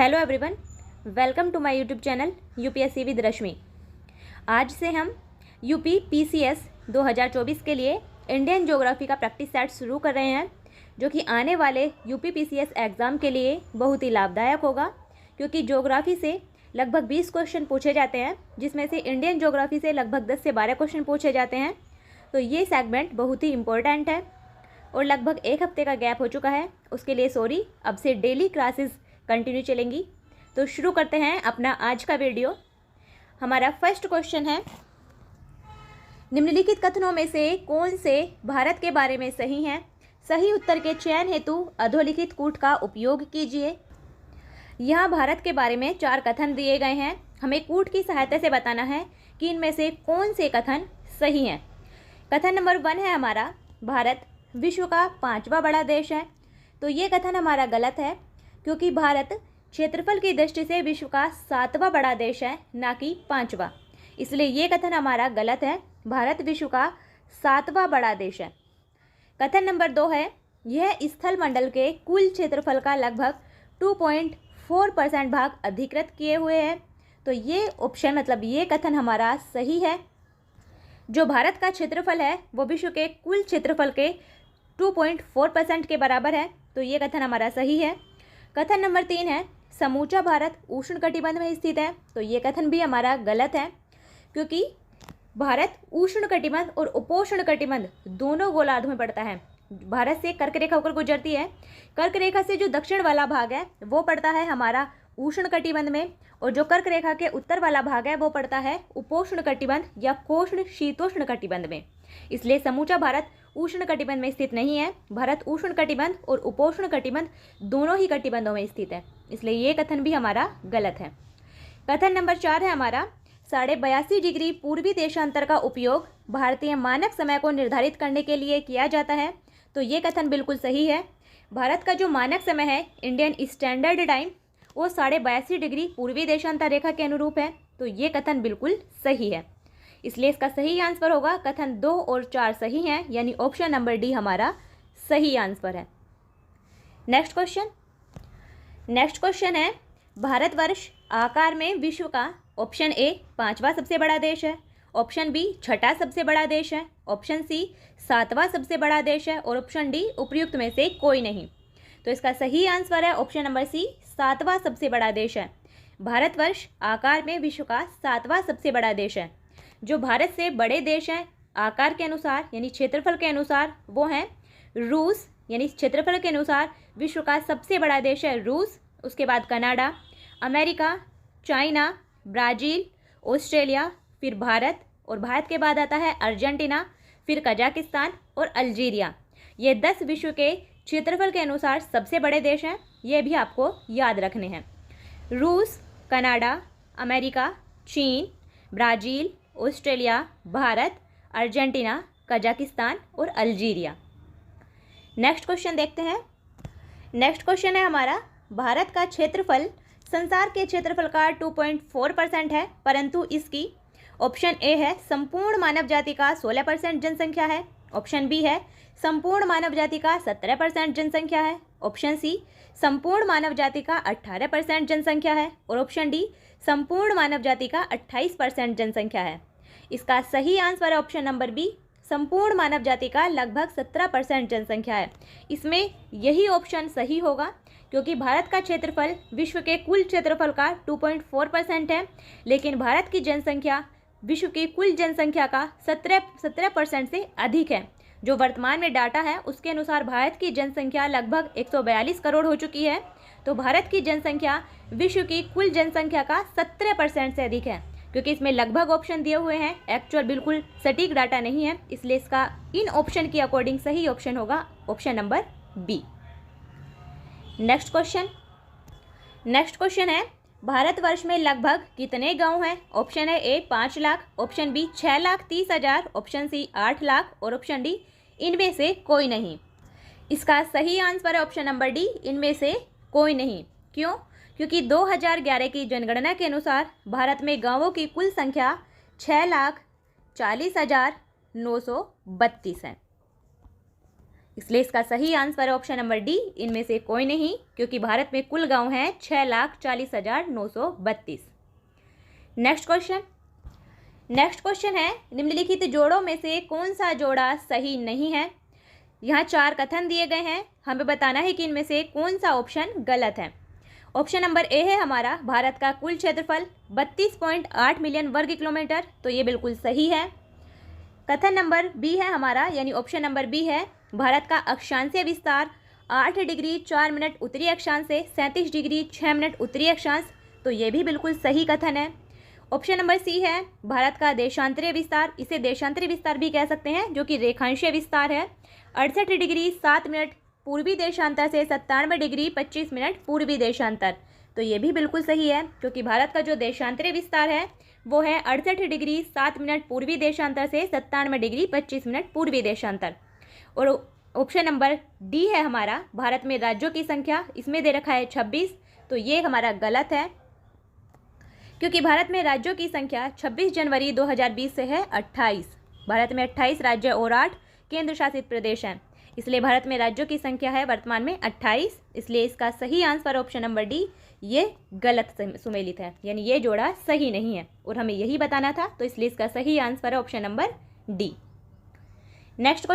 Hello everyone, welcome to my YouTube channel UPSC with Rashmi. आज से हम यूपी पीसीएस 2024 के लिए इंडियन ज्योग्राफी का प्रैक्टिस सेट शुरू कर रहे हैं, जो कि आने वाले यूपी पीसीएस एग्ज़ाम के लिए बहुत ही लाभदायक होगा, क्योंकि ज्योग्राफी से लगभग 20 क्वेश्चन पूछे जाते हैं, जिसमें से इंडियन ज्योग्राफी से लगभग 10 से 12 क्वेश्चन पूछे जाते हैं। तो ये सेगमेंट बहुत ही इम्पोर्टेंट है और लगभग एक हफ्ते का गैप हो चुका है, उसके लिए सॉरी। अब से डेली क्लासेस कंटिन्यू चलेंगी। तो शुरू करते हैं अपना आज का वीडियो। हमारा फर्स्ट क्वेश्चन है, निम्नलिखित कथनों में से कौन से भारत के बारे में सही हैं? सही उत्तर के चयन हेतु अधोलिखित कूट का उपयोग कीजिए। यहाँ भारत के बारे में 4 कथन दिए गए हैं। हमें कूट की सहायता से बताना है कि इनमें से कौन से कथन सही हैं। कथन नंबर 1 है हमारा, भारत विश्व का 5वां बड़ा देश है। तो ये कथन हमारा गलत है, क्योंकि भारत क्षेत्रफल की दृष्टि से विश्व का 7वां बड़ा देश है, ना कि 5वां। इसलिए ये कथन हमारा गलत है। भारत विश्व का 7वां बड़ा देश है। कथन नंबर 2 है, यह स्थल मंडल के कुल क्षेत्रफल का लगभग 2.4% भाग अधिकृत किए हुए है। तो ये ऑप्शन मतलब ये कथन हमारा सही है। जो भारत का क्षेत्रफल है वो विश्व के कुल क्षेत्रफल के 2.4% के बराबर है। तो ये कथन हमारा सही है। कथन नंबर 3 है, समूचा भारत उष्णकटिबंध में स्थित है। तो ये कथन भी हमारा गलत है, क्योंकि भारत उष्णकटिबंध और उपोष्णकटिबंध दोनों गोलार्ध में पड़ता है। भारत से कर्क रेखा होकर गुजरती है। कर्क रेखा से जो दक्षिण वाला भाग है वो पड़ता है हमारा उष्णकटिबंध में, और जो कर्क रेखा के उत्तर वाला भाग है वो पड़ता है उपोष्णकटिबंध या कोष्ण शीतोष्ण कटिबंध में। इसलिए समूचा भारत उष्णकटिबंध में स्थित नहीं है। भारत उष्णकटिबंध और उपोष्णकटिबंध दोनों ही कटिबंधों में स्थित है। इसलिए ये कथन भी हमारा गलत है। कथन नंबर 4 है हमारा, 82.5 डिग्री पूर्वी देशांतर का उपयोग भारतीय मानक समय को निर्धारित करने के लिए किया जाता है। तो ये कथन बिल्कुल सही है। भारत का जो मानक समय है, इंडियन स्टैंडर्ड टाइम, वो 82.5 डिग्री पूर्वी देशांतर रेखा के अनुरूप है। तो ये कथन बिल्कुल सही है। इसलिए इसका सही आंसर होगा कथन 2 और 4 सही हैं, यानी ऑप्शन नंबर डी हमारा सही आंसर है। नेक्स्ट क्वेश्चन है, भारतवर्ष आकार में विश्व का ऑप्शन ए 5वां सबसे बड़ा देश है, ऑप्शन बी 6ठा सबसे बड़ा देश है, ऑप्शन सी 7वां सबसे बड़ा देश है, और ऑप्शन डी उपयुक्त में से कोई नहीं। तो इसका सही आंसर है ऑप्शन नंबर सी, 7वां सबसे बड़ा देश है। भारतवर्ष आकार में विश्व का 7वां सबसे बड़ा देश है। जो भारत से बड़े देश हैं आकार के अनुसार यानी क्षेत्रफल के अनुसार, वो हैं रूस, यानी क्षेत्रफल के अनुसार विश्व का सबसे बड़ा देश है रूस। उसके बाद Canada, America, China, Brazil, Australia, फिर भारत, और भारत के बाद आता है अर्जेंटीना, फिर कजाकिस्तान और अल्जीरिया। ये 10 विश्व के क्षेत्रफल के अनुसार सबसे बड़े देश हैं। ये भी आपको याद रखने हैं। रूस, कनाडा, अमेरिका, चीन, Brazil, Australia, Bharat, Argentina, Kazakhstan और अल्जीरिया। नेक्स्ट क्वेश्चन देखते हैं। नेक्स्ट क्वेश्चन है हमारा, भारत का क्षेत्रफल संसार के क्षेत्रफल का 2.4% है, परंतु इसकी ऑप्शन ए है संपूर्ण मानव जाति का 16% जनसंख्या है, ऑप्शन बी है संपूर्ण मानव जाति का 17% जनसंख्या है, ऑप्शन सी संपूर्ण मानव जाति का 18% जनसंख्या है, और ऑप्शन डी संपूर्ण मानव जाति का 28% जनसंख्या है। इसका सही आंसर है ऑप्शन नंबर बी, संपूर्ण मानव जाति का लगभग 17% जनसंख्या है। इसमें यही ऑप्शन सही होगा, क्योंकि भारत का क्षेत्रफल विश्व के कुल क्षेत्रफल का 2.4% है, लेकिन भारत की जनसंख्या विश्व की कुल जनसंख्या का 17% से अधिक है। जो वर्तमान में डाटा है उसके अनुसार भारत की जनसंख्या लगभग 142 करोड़ हो चुकी है। तो भारत की जनसंख्या विश्व की कुल जनसंख्या का 17% से अधिक है। क्योंकि इसमें लगभग ऑप्शन दिए हुए हैं, एक्चुअल बिल्कुल सटीक डाटा नहीं है, इसलिए इसका इन ऑप्शन के अकॉर्डिंग सही ऑप्शन होगा option number B. Next question है, भारतवर्ष में लगभग कितने गांव हैं? ऑप्शन है A 5 lakh, option B 6,30,000, option C 8 lakh, और ऑप्शन डी इनमें से कोई नहीं। इसका सही आंसर है ऑप्शन नंबर डी, इनमें से कोई नहीं। क्यों? क्योंकि 2011 की जनगणना के अनुसार भारत में गांवों की कुल संख्या 6,40,932 है। इसलिए इसका सही आंसर है ऑप्शन नंबर डी, इनमें से कोई नहीं, क्योंकि भारत में कुल गांव हैं 6,40,932। नेक्स्ट क्वेश्चन है, निम्नलिखित जोड़ों में से कौन सा जोड़ा सही नहीं है। यहाँ 4 कथन दिए गए हैं, हमें बताना है कि इनमें से कौन सा ऑप्शन गलत है। ऑप्शन नंबर ए है हमारा, भारत का कुल क्षेत्रफल 32.8 मिलियन वर्ग किलोमीटर, तो ये बिल्कुल सही है। कथन नंबर बी है हमारा, यानी ऑप्शन नंबर बी है, भारत का अक्षांशीय विस्तार 8 डिग्री 4 मिनट उत्तरी अक्षांश से 37 डिग्री 6 मिनट उत्तरी अक्षांश, तो ये भी बिल्कुल सही कथन है। ऑप्शन नंबर सी है, भारत का देशांतरीय विस्तार, इसे देशांतरीय विस्तार भी कह सकते हैं, जो कि रेखांशीय विस्तार है, 68 डिग्री 7 मिनट पूर्वी देशांतर से 97 डिग्री 25 मिनट पूर्वी देशांतर, तो ये भी बिल्कुल सही है, क्योंकि भारत का जो देशांतरीय विस्तार है वो है 68 डिग्री 7 मिनट पूर्वी देशांतर से 97 डिग्री 25 मिनट पूर्वी देशांतर। और ऑप्शन नंबर डी है हमारा, भारत में राज्यों की संख्या, इसमें दे रखा है 26, तो ये हमारा गलत है, क्योंकि भारत में राज्यों की संख्या 26 जनवरी 2020 से है 28। भारत में 28 राज्य और 8 केंद्र शासित प्रदेश हैं, इसलिए भारत में राज्यों की संख्या है वर्तमान में 28, इसलिए इसका सही आंसर ऑप्शन नंबर डी, ये गलत सुमेलित है, यानी ये जोड़ा सही नहीं है और हमें यही बताना था, तो इसलिए इसका सही आंसर है option number D. Next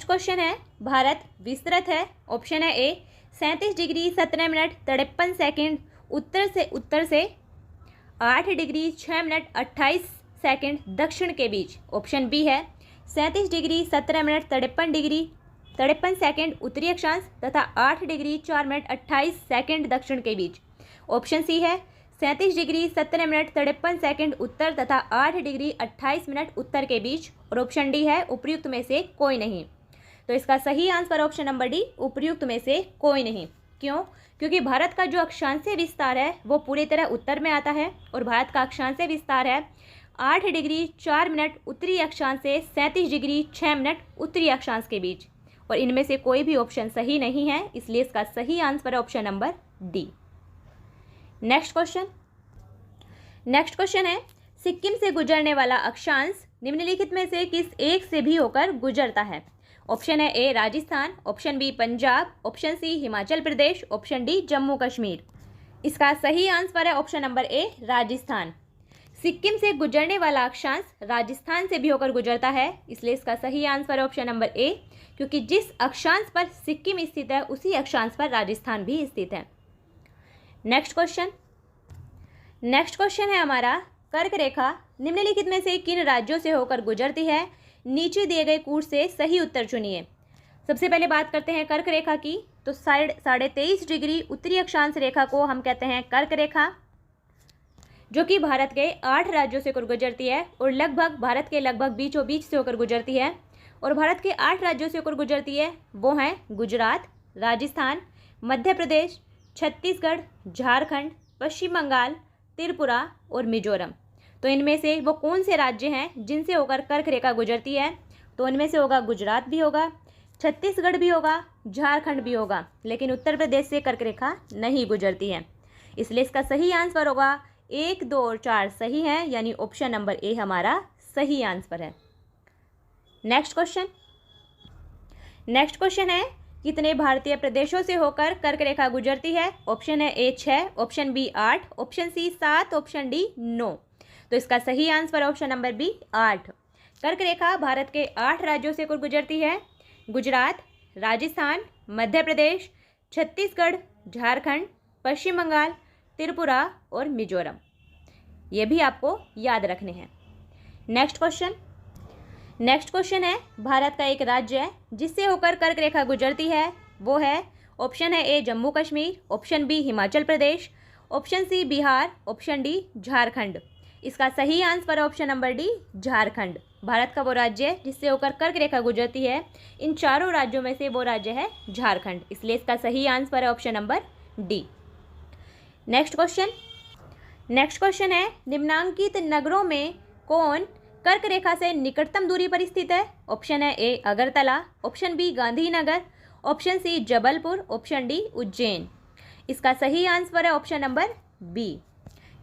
question है, भारत विस्तृत है। ऑप्शन है ए, 37 डिग्री 17 मिनट 53 सेकेंड उत्तर से 8 डिग्री 6 मिनट 28 सेकेंड दक्षिण के बीच। ऑप्शन बी है, 37 डिग्री 17 मिनट 53 सेकेंड उत्तरी अक्षांश तथा 8 डिग्री 4 मिनट 28 सेकेंड दक्षिण के बीच। ऑप्शन सी है, 37 डिग्री 17 मिनट 53 सेकेंड उत्तर तथा 8 डिग्री 28 मिनट उत्तर के बीच। और ऑप्शन डी है, उपर्युक्त में से कोई नहीं। तो इसका सही आंसर ऑप्शन नंबर डी, उपर्युक्त में से कोई नहीं। क्यों? क्योंकि भारत का जो अक्षांशीय विस्तार है वो पूरी तरह उत्तर में आता है, और भारत का अक्षांशीय विस्तार है 8 डिग्री 4 मिनट उत्तरी अक्षांश से 37 डिग्री 6 मिनट उत्तरी अक्षांश के बीच, और इनमें से कोई भी ऑप्शन सही नहीं है, इसलिए इसका सही आंसर है option number D. Next question है, सिक्किम से गुजरने वाला अक्षांश निम्नलिखित में से किस एक से भी होकर गुजरता है। ऑप्शन है A, Rajasthan, option B, Punjab, option C, Himachal Pradesh, option D, Jammu Kashmir. इसका सही आंसर है option number A, Rajasthan. Sikkim से गुजरने वाला अक्षांश राजस्थान से भी होकर गुजरता है, इसलिए इसका सही आंसर है ऑप्शन नंबर ए, क्योंकि जिस अक्षांश पर सिक्किम स्थित है उसी अक्षांश पर राजस्थान भी स्थित है। नेक्स्ट क्वेश्चन है हमारा, कर्क रेखा निम्नलिखित में से किन राज्यों से होकर गुजरती है। नीचे दिए गए कूट से सही उत्तर चुनिए। सबसे पहले बात करते हैं कर्क रेखा की, तो 23.5 डिग्री उत्तरी अक्षांश रेखा को हम कहते हैं कर्क रेखा, जो कि भारत के 8 राज्यों से होकर गुजरती है और भारत के लगभग बीचों बीच से होकर गुजरती है। और भारत के 8 राज्यों से होकर गुजरती है वो हैं गुजरात, राजस्थान, मध्य प्रदेश, छत्तीसगढ़, झारखंड, पश्चिम बंगाल, त्रिपुरा और मिजोरम। तो इनमें से वो कौन से राज्य हैं जिनसे होकर कर्क रेखा गुजरती है। तो इनमें से होगा गुजरात भी होगा, छत्तीसगढ़ भी होगा, झारखंड भी होगा, लेकिन उत्तर प्रदेश से कर्क रेखा नहीं गुजरती है। इसलिए इसका सही आंसर होगा 1, 2 और 4 सही है, यानी ऑप्शन नंबर ए हमारा सही आंसर है। नेक्स्ट क्वेश्चन है, कितने भारतीय प्रदेशों से होकर कर्क रेखा गुजरती है। ऑप्शन है A 6, option B 8, option C 7, option D 9। तो इसका सही आंसर ऑप्शन नंबर बी 8। कर्क रेखा भारत के 8 राज्यों से होकर गुजरती है, गुजरात, राजस्थान, मध्य प्रदेश, छत्तीसगढ़, झारखंड, पश्चिम बंगाल, त्रिपुरा और मिजोरम। ये भी आपको याद रखने हैं। नेक्स्ट क्वेश्चन है, भारत का एक राज्य है जिससे होकर कर्क रेखा गुजरती है, वो है ऑप्शन है A Jammu Kashmir, option B Himachal Pradesh, option C Bihar, option D Jharkhand. इसका सही आंसर है option number D Jharkhand. Bharat का वो राज्य है जिससे होकर कर्क रेखा गुजरती है, इन चारों राज्यों में से वो राज्य है झारखंड, इसलिए इसका सही आंसर है option number D. Next question है, निम्नांकित नगरों में कौन कर्क रेखा से निकटतम दूरी पर स्थित है। ऑप्शन है A Agartala, option B Gandhinagar, option C Jabalpur, option D Ujjain. इसका सही आंसर है ऑप्शन नंबर बी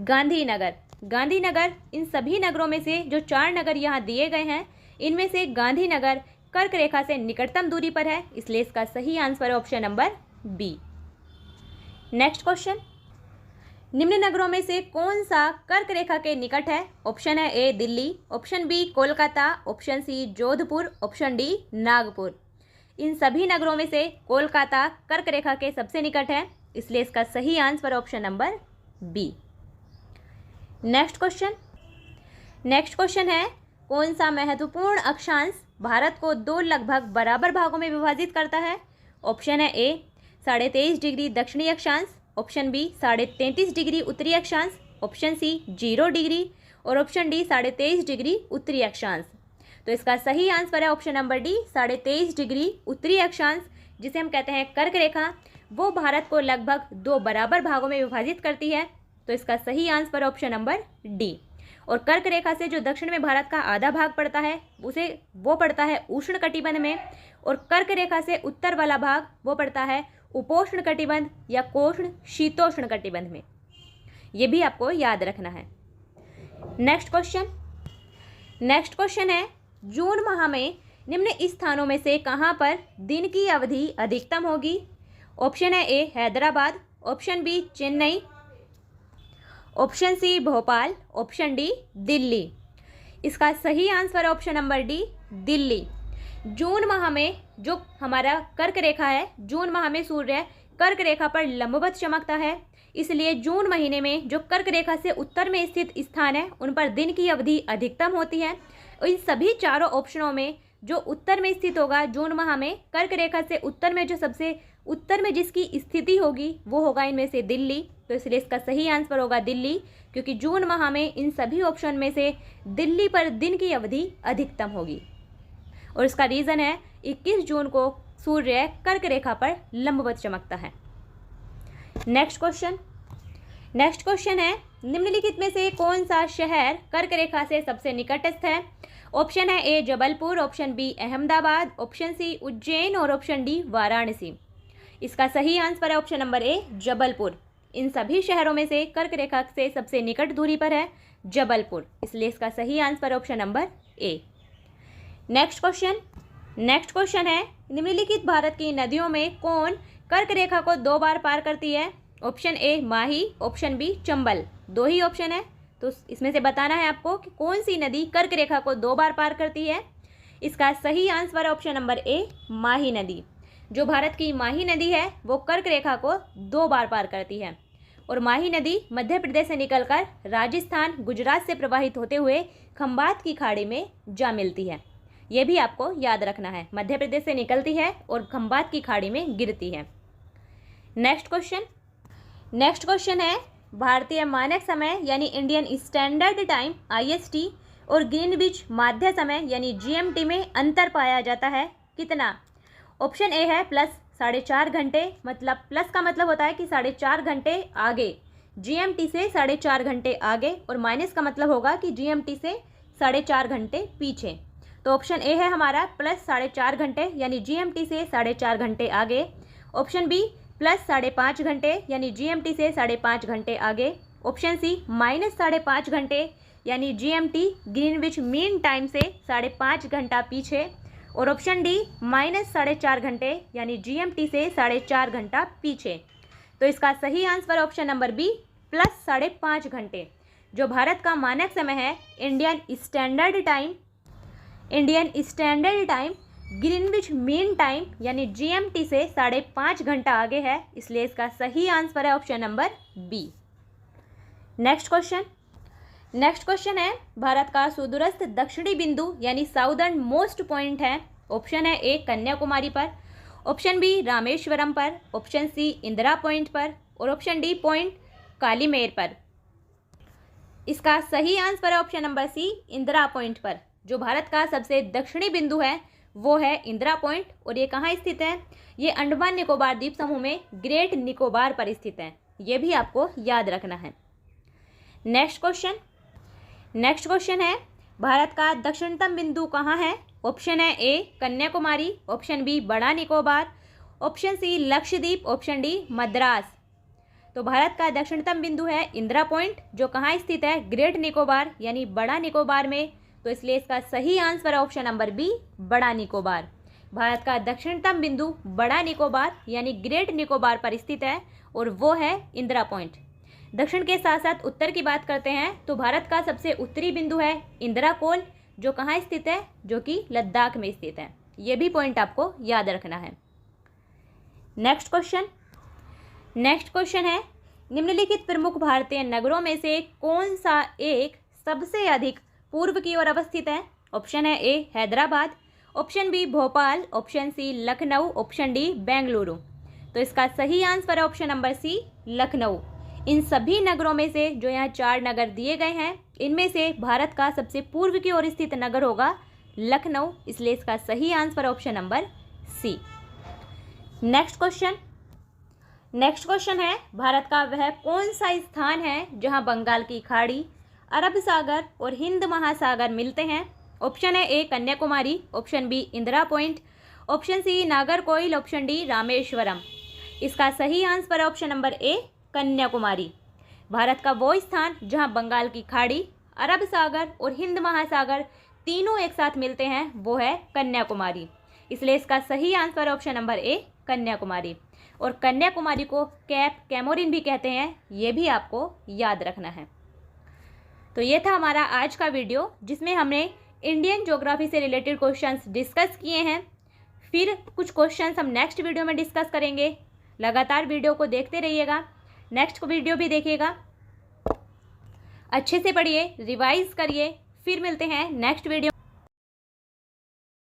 गांधीनगर। इन सभी नगरों में से जो 4 नगर यहाँ दिए गए हैं, इनमें से गांधीनगर कर्क रेखा से निकटतम दूरी पर है, इसलिए इसका सही आंसर है option number B. Next question, निम्न नगरों में से कौन सा कर्क रेखा के निकट है? ऑप्शन है A Delhi, option B Kolkata, option C Jodhpur, option D Nagpur. इन सभी नगरों में से कोलकाता कर्क रेखा के सबसे निकट है, इसलिए इसका सही answer option number B. Next question है, कौन सा महत्वपूर्ण अक्षांश भारत को दो लगभग बराबर भागों में विभाजित करता है? ऑप्शन है ए 23.5 डिग्री दक्षिणी अक्षांश, ऑप्शन बी 33.5 डिग्री उत्तरी अक्षांश, ऑप्शन सी 0 डिग्री और ऑप्शन डी 23.5 डिग्री उत्तरी अक्षांश। तो इसका सही आंसर है ऑप्शन नंबर डी 23.5 डिग्री उत्तरी अक्षांश, जिसे हम कहते हैं कर्क रेखा। वो भारत को लगभग दो बराबर भागों में विभाजित करती है, तो इसका सही आंसर ऑप्शन नंबर डी। और कर्क रेखा से जो दक्षिण में भारत का आधा भाग पड़ता है वो पड़ता है उष्ण कटिबंध में, और कर्क रेखा से उत्तर वाला भाग वो पड़ता है उपोष्ण कटिबंध या कोष्ण शीतोष्ण कटिबंध में। ये भी आपको याद रखना है। नेक्स्ट क्वेश्चन है, जून माह में निम्न स्थानों में से कहाँ पर दिन की अवधि अधिकतम होगी? ऑप्शन है A Hyderabad, option B Chennai, option C Bhopal, option D Delhi. इसका सही answer option number D Delhi. जून माह में जो हमारा कर्क रेखा है, जून माह में सूर्य कर्क रेखा पर लंबवत चमकता है, इसलिए जून महीने में जो कर्क रेखा से उत्तर में स्थित स्थान है उन पर दिन की अवधि अधिकतम होती है। इन सभी चारों ऑप्शनों में जो उत्तर में स्थित होगा जून माह में, कर्क रेखा से उत्तर में जो सबसे उत्तर में जिसकी स्थिति होगी वो होगा इनमें से दिल्ली। तो इसलिए इसका सही आंसर होगा दिल्ली, क्योंकि जून माह में इन सभी ऑप्शन में से दिल्ली पर दिन की अवधि अधिकतम होगी। और इसका रीज़न है 21 जून को सूर्य कर्क रेखा पर लंबवत चमकता है। नेक्स्ट क्वेश्चन है, निम्नलिखित में से कौन सा शहर कर्क रेखा से सबसे निकटस्थ है? ऑप्शन है A Jabalpur, option B Ahmedabad, option C Ujjain और ऑप्शन डी वाराणसी। इसका सही आंसर है ऑप्शन नंबर ए जबलपुर। इन सभी शहरों में से कर्क रेखा से सबसे निकट दूरी पर है जबलपुर, इसलिए इसका सही आंसर ऑप्शन नंबर ए। नेक्स्ट क्वेश्चन है, निम्नलिखित भारत की नदियों में कौन कर्क रेखा को दो बार पार करती है? Option A Mahi, option B Chambal. दो ही ऑप्शन है, तो इसमें से बताना है आपको कि कौन सी नदी कर्क रेखा को दो बार पार करती है। इसका सही आंसर ऑप्शन नंबर ए माही नदी। जो भारत की माही नदी है वो कर्क रेखा को दो बार पार करती है, और माही नदी मध्य प्रदेश से निकलकर राजस्थान गुजरात से प्रवाहित होते हुए खंबात की खाड़ी में जा मिलती है। ये भी आपको याद रखना है, मध्य प्रदेश से निकलती है और खंबात की खाड़ी में गिरती है। नेक्स्ट क्वेश्चन है, भारतीय मानक समय यानी इंडियन स्टैंडर्ड टाइम IST और ग्रीनविच माध्य समय यानी GMT में अंतर पाया जाता है कितना? ऑप्शन ए है प्लस 4.5 घंटे, मतलब प्लस का मतलब होता है कि 4.5 घंटे आगे, GMT से 4.5 घंटे आगे, और माइनस का मतलब होगा कि GMT से 4.5 घंटे पीछे। तो ऑप्शन ए है हमारा प्लस 4.5 घंटे यानी GMT से 4.5 घंटे आगे, ऑप्शन बी प्लस 5.5 घंटे यानी GMT से 5.5 घंटे आगे, ऑप्शन सी माइनस 5.5 घंटे यानी GMT ग्रीनविच मीन टाइम से 5.5 घंटा पीछे, और ऑप्शन डी माइनस 4.5 घंटे यानी GMT से 4.5 घंटा पीछे। तो इसका सही answer option number B plus 5.5 घंटे। जो भारत का मानक समय है Indian standard time Greenwich mean time यानी GMT से 5.5 घंटा आगे है, इसलिए इसका सही आंसर है option number B. Next question है, भारत का सुदूरस्थ दक्षिणी बिंदु यानी साउदर्न मोस्ट पॉइंट है। ऑप्शन है ए कन्याकुमारी पर, ऑप्शन बी रामेश्वरम पर, ऑप्शन सी इंदिरा पॉइंट पर, और ऑप्शन डी पॉइंट कालीमेर पर। इसका सही आंसर है option number C Indira point पर। जो भारत का सबसे दक्षिणी बिंदु है वो है इंदिरा पॉइंट, और ये कहाँ स्थित है? ये अंडमान निकोबार द्वीप समूह में ग्रेट निकोबार पर स्थित है। ये भी आपको याद रखना है। नेक्स्ट क्वेश्चन है, भारत का दक्षिणतम बिंदु कहाँ है? ऑप्शन है ए कन्याकुमारी, ऑप्शन बी बड़ा Nicobar, option C Lakshadweep, option D Madras. तो भारत का दक्षिणतम बिंदु है इंदिरा पॉइंट, जो कहाँ स्थित है? ग्रेट निकोबार यानी बड़ा निकोबार में तो इसलिए इसका सही आंसर है ऑप्शन नंबर बी, बड़ा निकोबार। भारत का दक्षिणतम बिंदु बड़ा निकोबार यानी ग्रेट निकोबार पर स्थित है और वो है इंदिरा पॉइंट। दक्षिण के साथ साथ उत्तर की बात करते हैं तो भारत का सबसे उत्तरी बिंदु है इंदिरा कोल, जो कहाँ स्थित है, जो कि लद्दाख में स्थित है। ये भी पॉइंट आपको याद रखना है। नेक्स्ट क्वेश्चन है, निम्नलिखित प्रमुख भारतीय नगरों में से कौन सा एक सबसे अधिक पूर्व की ओर अवस्थित है। ऑप्शन है A Hyderabad, option B Bhopal, option C Lucknow, option D Bengaluru. तो इसका सही आंसर है ऑप्शन नंबर सी, लखनऊ। इन सभी नगरों में से जो यहाँ 4 नगर दिए गए हैं, इनमें से भारत का सबसे पूर्व की ओर स्थित नगर होगा लखनऊ, इसलिए इसका सही answer option number C. Next question है, भारत का वह कौन सा स्थान है जहां बंगाल की खाड़ी, अरब सागर और हिंद महासागर मिलते हैं। ऑप्शन है A Kanyakumari, option B Indira Point, option C Nagercoil, option D Rameswaram. इसका सही आंसर है option number A Kanyakumari. Bharat का वो स्थान जहां बंगाल की खाड़ी, अरब सागर और हिंद महासागर तीनों एक साथ मिलते हैं वो है कन्याकुमारी, इसलिए इसका सही answer option number A Kanyakumari. और कन्याकुमारी को कैप कैमोरिन भी कहते हैं, ये भी आपको याद रखना है। तो ये था हमारा आज का वीडियो जिसमें हमने इंडियन ज्योग्राफी से रिलेटेड क्वेश्चंस डिस्कस किए हैं। फिर कुछ क्वेश्चंस हम नेक्स्ट वीडियो में डिस्कस करेंगे। लगातार वीडियो को देखते रहिएगा, नेक्स्ट वीडियो भी देखिएगा, अच्छे से पढ़िए, रिवाइज करिए। फिर मिलते हैं नेक्स्ट वीडियो।